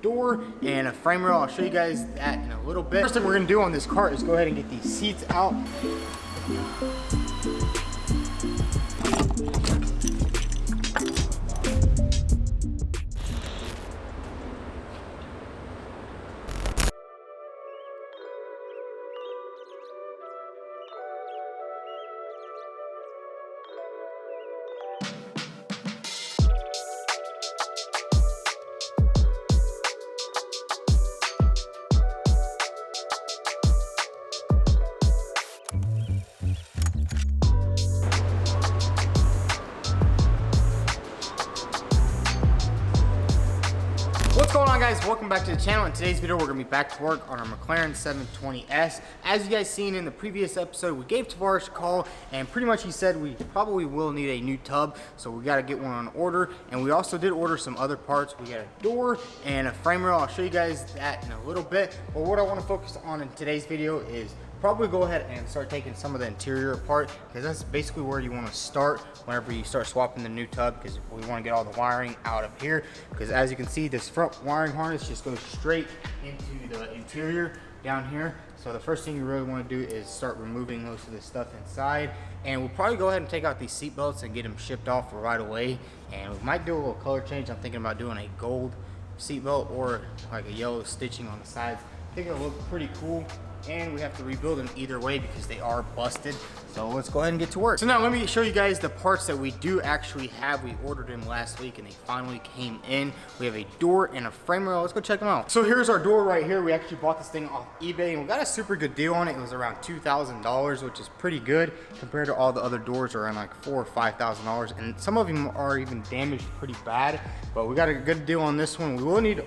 door and a frame rail. I'll show you guys that in a little bit. First thing we're gonna do on this cart is go ahead and get these seats out. What's going on, guys? Welcome back to the channel. In today's video, we're gonna be back to work on our McLaren 720S. As you guys seen in the previous episode, we gave Tavares a call and pretty much he said we probably will need a new tub, so we got to get one on order. And we also did order some other parts. We got a door and a frame rail. I'll show you guys that in a little bit. But what I want to focus on in today's video is probably go ahead and start taking some of the interior apart, because that's basically where you want to start whenever you start swapping the new tub, because we want to get all the wiring out of here. Because as you can see, this front wiring harness just goes straight into the interior down here. So the first thing you really want to do is start removing most of this stuff inside, and we'll probably go ahead and take out these seat belts and get them shipped off right away. And we might do a little color change. I'm thinking about doing a gold seat belt or like a yellow stitching on the sides. I think it'll look pretty cool. And we have to rebuild them either way because they are busted. So let's go ahead and get to work. So now let me show you guys the parts that we do actually have. We ordered them last week and they finally came in. We have a door and a frame rail. Let's go check them out. So here's our door right here. We actually bought this thing off eBay and we got a super good deal on it. It was around $2,000, which is pretty good compared to all the other doors around like $4,000 or $5,000. And some of them are even damaged pretty bad, but we got a good deal on this one. We will need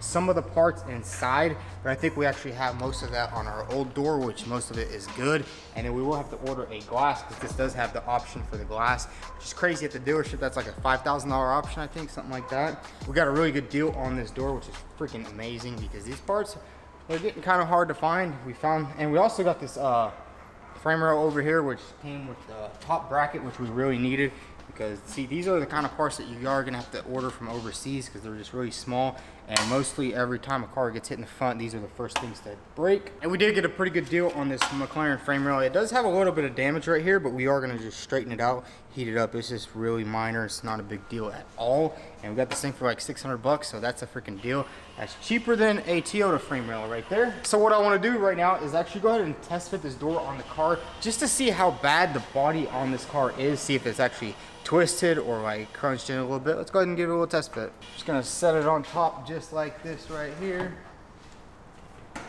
some of the parts inside, but I think we actually have most of that on our old door, which most of it is good. And then we will have to order a glass because this does have the option for the glass, which is crazy at the dealership. That's like a $5,000 option, I think, something like that. We got a really good deal on this door, which is freaking amazing because these parts are getting kind of hard to find. We found, and we also got this frame rail over here, which came with the top bracket, which we really needed. Because see, these are the kind of parts that you are gonna have to order from overseas because they're just really small, and mostly every time a car gets hit in the front, these are the first things that break. And we did get a pretty good deal on this McLaren frame rail. It does have a little bit of damage right here, but we are gonna just straighten it out, heat it up. It's just really minor. It's not a big deal at all. And we got this thing for like 600 bucks, so that's a freaking deal. That's cheaper than a Toyota frame rail right there. So what I want to do right now is actually go ahead and test fit this door on the car just to see how bad the body on this car is, see if it's actually twisted or like crunched in a little bit. Let's go ahead and give it a little test fit. Just gonna set it on top just like this right here. And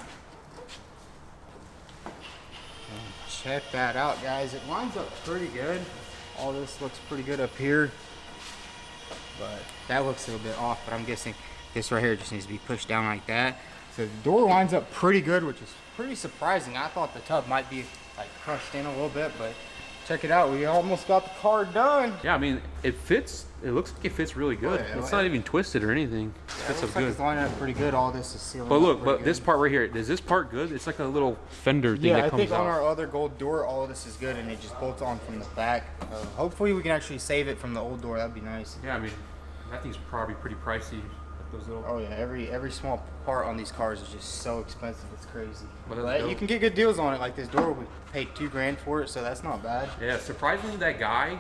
check that out, guys. It lines up pretty good. All this looks pretty good up here, but that looks a little bit off, but I'm guessing this right here just needs to be pushed down like that. So the door lines up pretty good, which is pretty surprising. I thought the tub might be like crushed in a little bit, but check it out. We almost got the car done. Yeah, I mean, it fits. It looks like it fits really good. Oh, yeah, it's not even twisted or anything. It fits up good. It's lining up pretty good. All this is sealing. But look, but this part right here, is this part good? It's like a little fender thing that comes out. Yeah, I think on our other gold door, all of this is good, and it just bolts on from the back. Hopefully, we can actually save it from the old door. That'd be nice. Yeah, I mean, that thing's probably pretty pricey. Those little... Oh yeah, every small part on these cars is just so expensive. It's crazy. But you can get good deals on it. Like this door, we paid $2,000 for it, so that's not bad. Yeah, surprisingly, that guy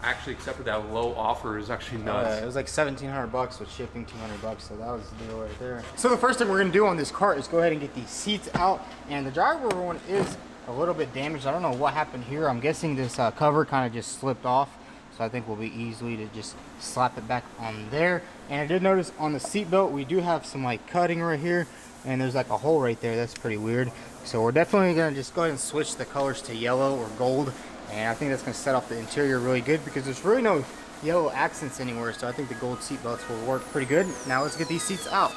actually accepted that low offer. Is actually nuts. It was like 1,700 bucks with shipping, 200 bucks. So that was the deal right there. So the first thing we're gonna do on this cart is go ahead and get these seats out. And the driver one is a little bit damaged. I don't know what happened here. I'm guessing this cover kind of just slipped off. So I think we'll be easily to just slap it back on there. And I did notice on the seat belt, we do have some like cutting right here, and there's like a hole right there. That's pretty weird. So we're definitely gonna just go ahead and switch the colors to yellow or gold. And I think that's gonna set off the interior really good because there's really no yellow accents anywhere. So I think the gold seat belts will work pretty good. Now let's get these seats out.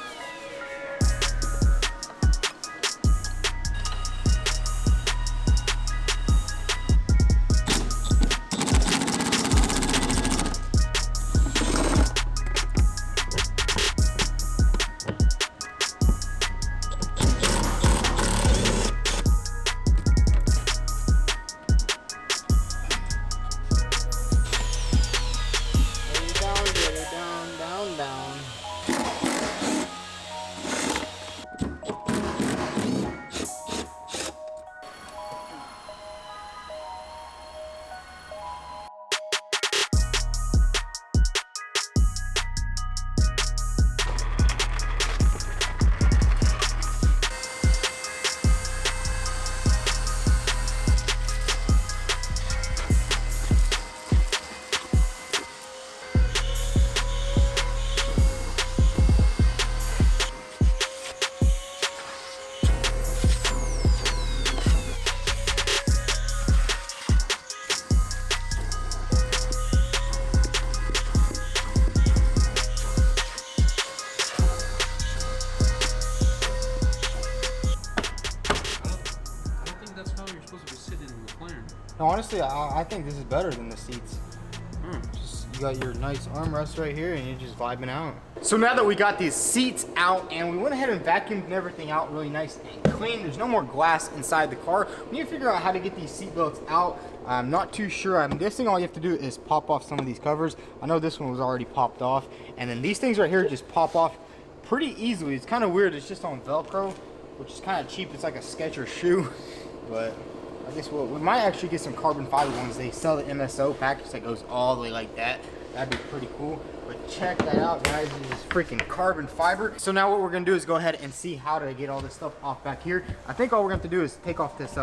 No, honestly, I think this is better than the seats. Just, you got your nice armrest right here and you're just vibing out. So now that we got these seats out and we went ahead and vacuumed everything out really nice and clean, there's no more glass inside the car. We need to figure out how to get these seat belts out. I'm not too sure. I'm guessing all you have to do is pop off some of these covers. I know this one was already popped off. And then these things right here just pop off pretty easily. It's kind of weird. It's just on Velcro, which is kind of cheap. It's like a Skechers shoe. But I guess we might actually get some carbon fiber ones. They sell the MSO package that goes all the way like that. That'd be pretty cool. But check that out, guys. This is freaking carbon fiber. So now what we're gonna do is go ahead and see how to get all this stuff off back here. I think all we're gonna have to do is take off this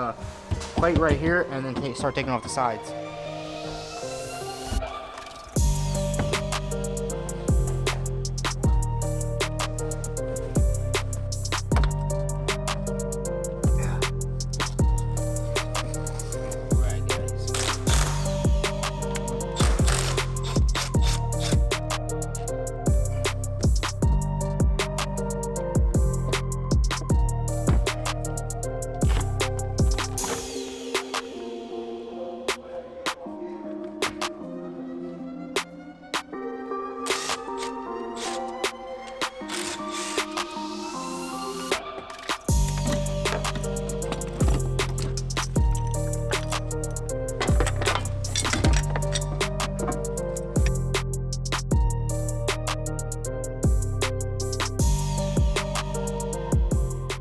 plate right here and then start taking off the sides.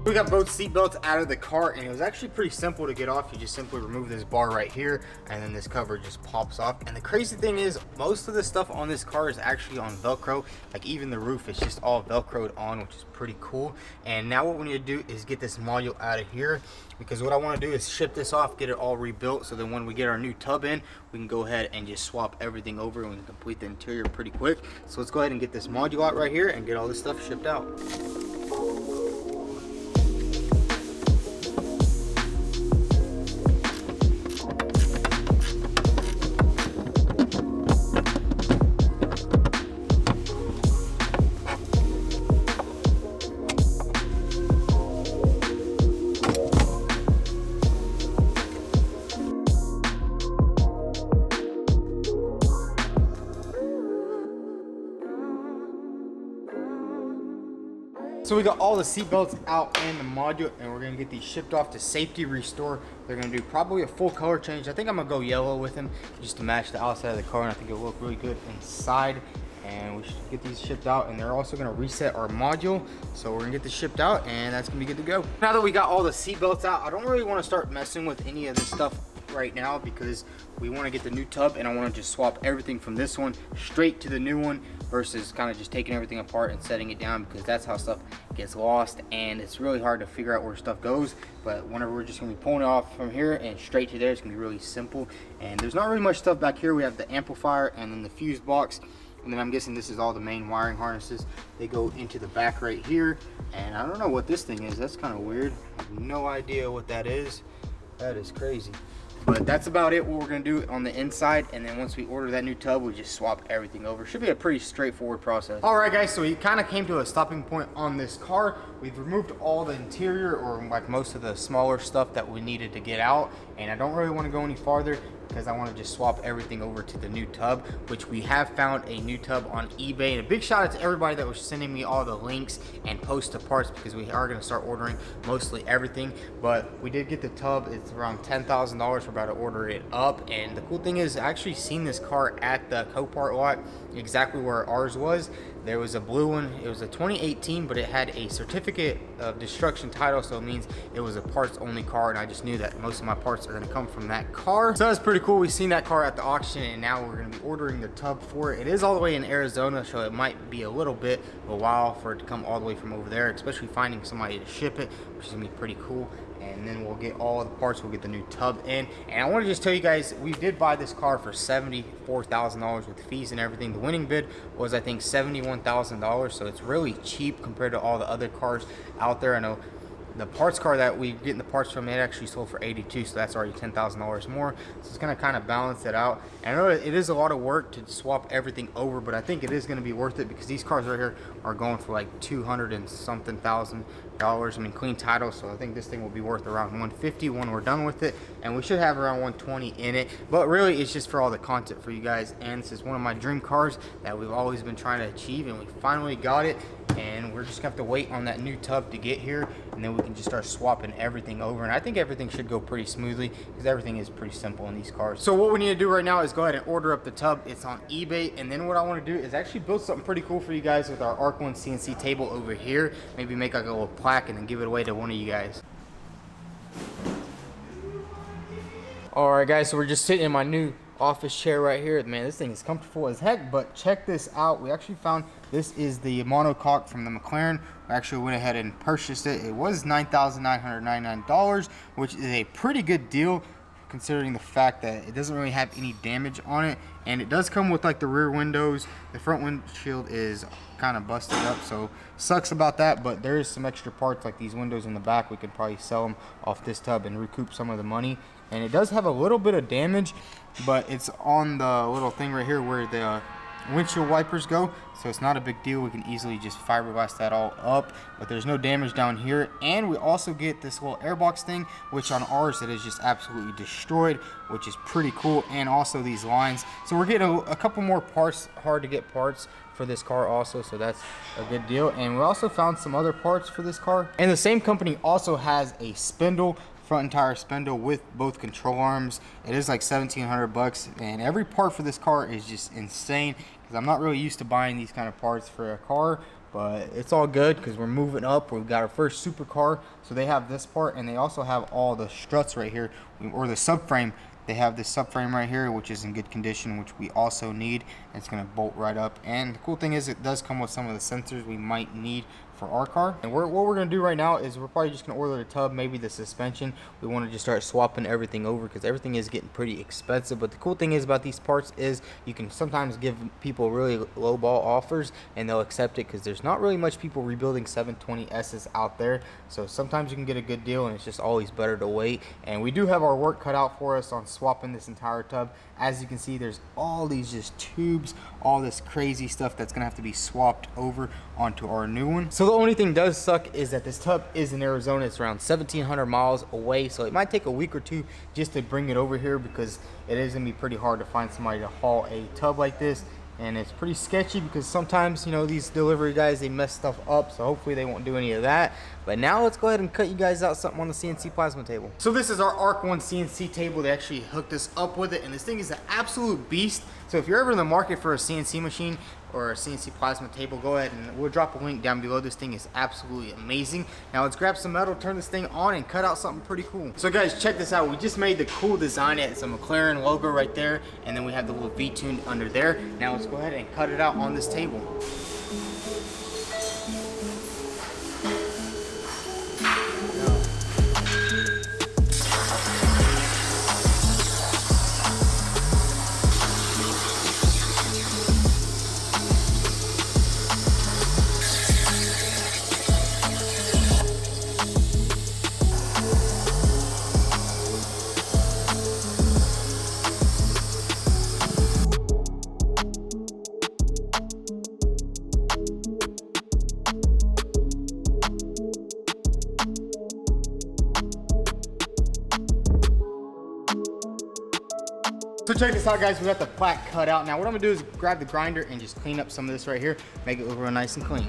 We got both seat belts out of the car and it was actually pretty simple to get off. You just simply remove this bar right here and then this cover just pops off. And the crazy thing is most of the stuff on this car is actually on Velcro. Like even the roof is just all Velcroed on, which is pretty cool. And now what we need to do is get this module out of here, because what I want to do is ship this off, get it all rebuilt, so then when we get our new tub in, we can go ahead and just swap everything over and we can complete the interior pretty quick. So let's go ahead and get this module out right here and get all this stuff shipped out. So we got all the seat belts out and the module, and we're gonna get these shipped off to Safety Restore. They're gonna do probably a full color change. I think I'm gonna go yellow with them just to match the outside of the car, and I think it'll look really good inside. And we should get these shipped out, and they're also gonna reset our module. So we're gonna get this shipped out, and that's gonna be good to go. Now that we got all the seat belts out, I don't really wanna start messing with any of this stuff right now because we want to get the new tub, and I want to just swap everything from this one straight to the new one versus kind of just taking everything apart and setting it down, because that's how stuff gets lost and it's really hard to figure out where stuff goes. But whenever we're just going to be pulling it off from here and straight to there, it's going to be really simple. And there's not really much stuff back here. We have the amplifier and then the fuse box, and then I'm guessing this is all the main wiring harnesses. They go into the back right here, and I don't know what this thing is. That's kind of weird. I have no idea what that is. That is crazy. But that's about it, what we're going to do on the inside. And then once we order that new tub, we just swap everything over. Should be a pretty straightforward process. Alright guys, so we kind of came to a stopping point on this car. We've removed all the interior, or like most of the smaller stuff that we needed to get out. And I don't really want to go any farther because I want to just swap everything over to the new tub, which we have found a new tub on eBay. And a big shout out to everybody that was sending me all the links and posts to parts, because we are going to start ordering mostly everything. But we did get the tub. It's around $10,000. We're about to order it up. And the cool thing is, I actually seen this car at the Copart lot, exactly where ours was. There was a blue one. It was a 2018, but it had a certificate of destruction title, so it means it was a parts only car, and I just knew that most of my parts are going to come from that car. So that's pretty cool. We seen that car at the auction, and now we're going to be ordering the tub for it. It is all the way in Arizona, so it might be a little bit of a while for it to come all the way from over there, especially finding somebody to ship it, which is going to be pretty cool. And then we'll get all the parts, we'll get the new tub in. And I want to just tell you guys, we did buy this car for $74,000 with fees and everything. The winning bid was, I think, $71,000, so it's really cheap compared to all the other cars out there. I know the parts car that we getting the parts from, it actually sold for 82, so that's already $10,000 more. So it's gonna kind of balance it out. And I know it is a lot of work to swap everything over, but I think it is gonna be worth it because these cars right here are going for like 200 and something thousand dollars. I mean, clean title, so I think this thing will be worth around 150 when we're done with it, and we should have around 120 in it. But really, it's just for all the content for you guys, and this is one of my dream cars that we've always been trying to achieve, and we finally got it. And we're just gonna have to wait on that new tub to get here, and then we can just start swapping everything over. And I think everything should go pretty smoothly because everything is pretty simple in these cars. So what we need to do right now is go ahead and order up the tub. It's on eBay, and then what I want to do is actually build something pretty cool for you guys with our Arc 1 CNC table over here. Maybe make like a little plaque and then give it away to one of you guys. All right, guys, so we're just sitting in my new office chair right here. Man, this thing is comfortable as heck, but check this out. We actually found this is the monocoque from the McLaren. We actually went ahead and purchased it. It was $9,999, which is a pretty good deal considering the fact that it doesn't really have any damage on it, and it does come with like the rear windows. The front windshield is kind of busted up, so sucks about that, but there is some extra parts like these windows in the back. We could probably sell them off this tub and recoup some of the money. And it does have a little bit of damage, but it's on the little thing right here where the windshield wipers go, so it's not a big deal. We can easily just fiberglass that all up, but there's no damage down here. And we also get this little airbox thing, which on ours it is just absolutely destroyed, which is pretty cool. And also these lines, so we're getting a couple more parts, hard to get parts for this car also, so that's a good deal. And we also found some other parts for this car, and the same company also has a spindle, front and tire spindle with both control arms. It is like $1,700, and every part for this car is just insane because I'm not really used to buying these kind of parts for a car, but it's all good because we're moving up. We've got our first supercar, so they have this part, and they also have all the struts right here, or the subframe. They have this subframe right here, which is in good condition, which we also need. It's going to bolt right up. And the cool thing is it does come with some of the sensors we might need for our car. And what we're going to do right now is we're probably just going to order the tub, maybe the suspension. We want to just start swapping everything over because everything is getting pretty expensive. But the cool thing is about these parts is you can sometimes give people really low ball offers and they'll accept it because there's not really much people rebuilding 720Ss out there. So sometimes you can get a good deal, and it's just always better to wait. And we do have our work cut out for us on swapping this entire tub. As you can see, there's all these just tubes, all this crazy stuff that's gonna have to be swapped over onto our new one. So the only thing does suck is that this tub is in Arizona. It's around 1,700 miles away, so it might take a week or two just to bring it over here because it is gonna be pretty hard to find somebody to haul a tub like this. And it's pretty sketchy because sometimes, you know, these delivery guys, they mess stuff up, so hopefully they won't do any of that. But now let's go ahead and cut you guys out something on the CNC plasma table. So this is our Arc 1 CNC table. They actually hooked us up with it, and this thing is an absolute beast. So if you're ever in the market for a CNC machine or a CNC plasma table, go ahead and we'll drop a link down below. This thing is absolutely amazing. Now let's grab some metal, turn this thing on, and cut out something pretty cool. So guys, check this out. We just made the cool design. It's a McLaren logo right there, and then we have the little Vtuned under there. Now let's go ahead and cut it out on this table. So check this out, guys. We got the plaque cut out. Now what I'm gonna do is grab the grinder and just clean up some of this right here, make it look real nice and clean.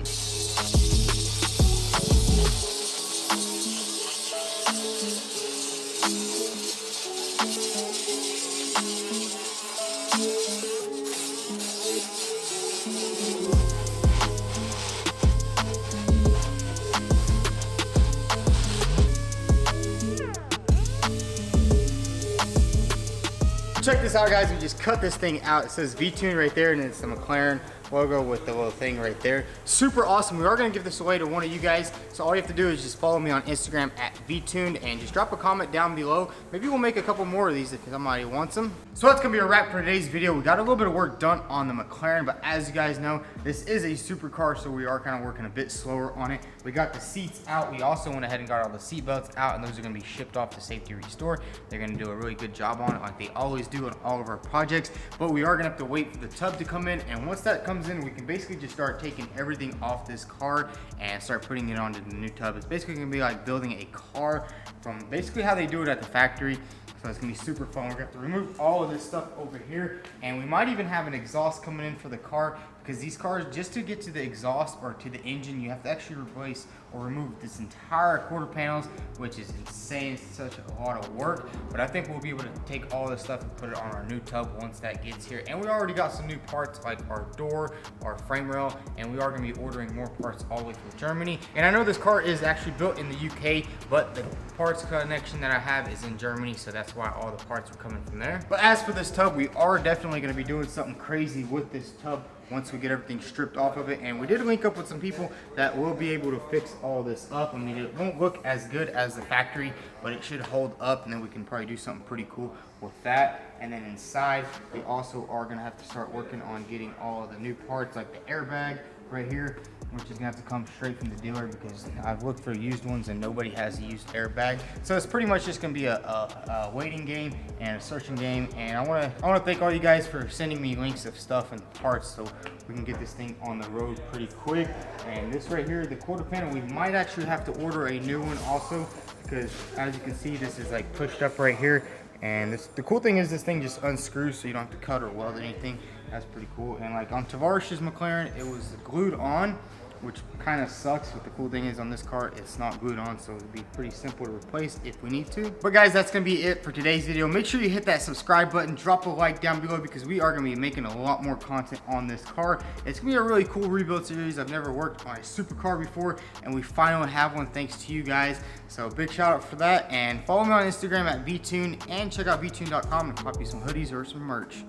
Check this out, guys. We just cut this thing out. It says Vtuned right there, and it's the McLaren logo with the little thing right there. Super awesome. We are going to give this away to one of you guys. So all you have to do is just follow me on Instagram at Vtuned and just drop a comment down below. Maybe we'll make a couple more of these if somebody wants them. So that's going to be a wrap for today's video. We got a little bit of work done on the McLaren, but as you guys know, this is a supercar, so we are kind of working a bit slower on it. We got the seats out. We also went ahead and got all the seat belts out, and those are going to be shipped off to Safety Restore. They're going to do a really good job on it like they always do on all of our projects, but we are going to have to wait for the tub to come in, and once that comes in, we can basically just start taking everything off this car and start putting it onto the new tub. It's basically going to be like building a car from basically how they do it at the factory. So it's gonna be super fun. We're gonna have to remove all of this stuff over here, and we might even have an exhaust coming in for the car, because these cars, just to get to the exhaust or to the engine, you have to actually replace or remove this entire quarter panels, which is insane. It's such a lot of work, but I think we'll be able to take all this stuff and put it on our new tub once that gets here. And we already got some new parts like our door, our frame rail, and we are gonna be ordering more parts all the way from Germany. And I know this car is actually built in the UK, but the parts connection that I have is in Germany, so that's why all the parts are coming from there. But as for this tub, we are definitely gonna be doing something crazy with this tub once we get everything stripped off of it. And we did link up with some people that will be able to fix all this up. I mean, it won't look as good as the factory, but it should hold up, and then we can probably do something pretty cool with that. And then inside, we also are gonna have to start working on getting all of the new parts, like the airbag right here, which is gonna have to come straight from the dealer, because I've looked for used ones and nobody has a used airbag. So it's pretty much just gonna be a waiting game and a searching game. And I wanna thank all you guys for sending me links of stuff and parts, so we can get this thing on the road pretty quick. And this right here, the quarter panel, we might actually have to order a new one also, because as you can see, this is like pushed up right here. And the cool thing is this thing just unscrews, so you don't have to cut or weld anything. That's pretty cool. And like on Tavares's McLaren, it was glued on, which kind of sucks, but the cool thing is on this car, it's not glued on, so it'd be pretty simple to replace if we need to. But guys, that's gonna be it for today's video. Make sure you hit that subscribe button, drop a like down below, because we are gonna be making a lot more content on this car. It's gonna be a really cool rebuild series. I've never worked on a supercar before, and we finally have one thanks to you guys. So big shout out for that, and follow me on Instagram at Vtuned, and check out Vtuned.com and copy some hoodies or some merch.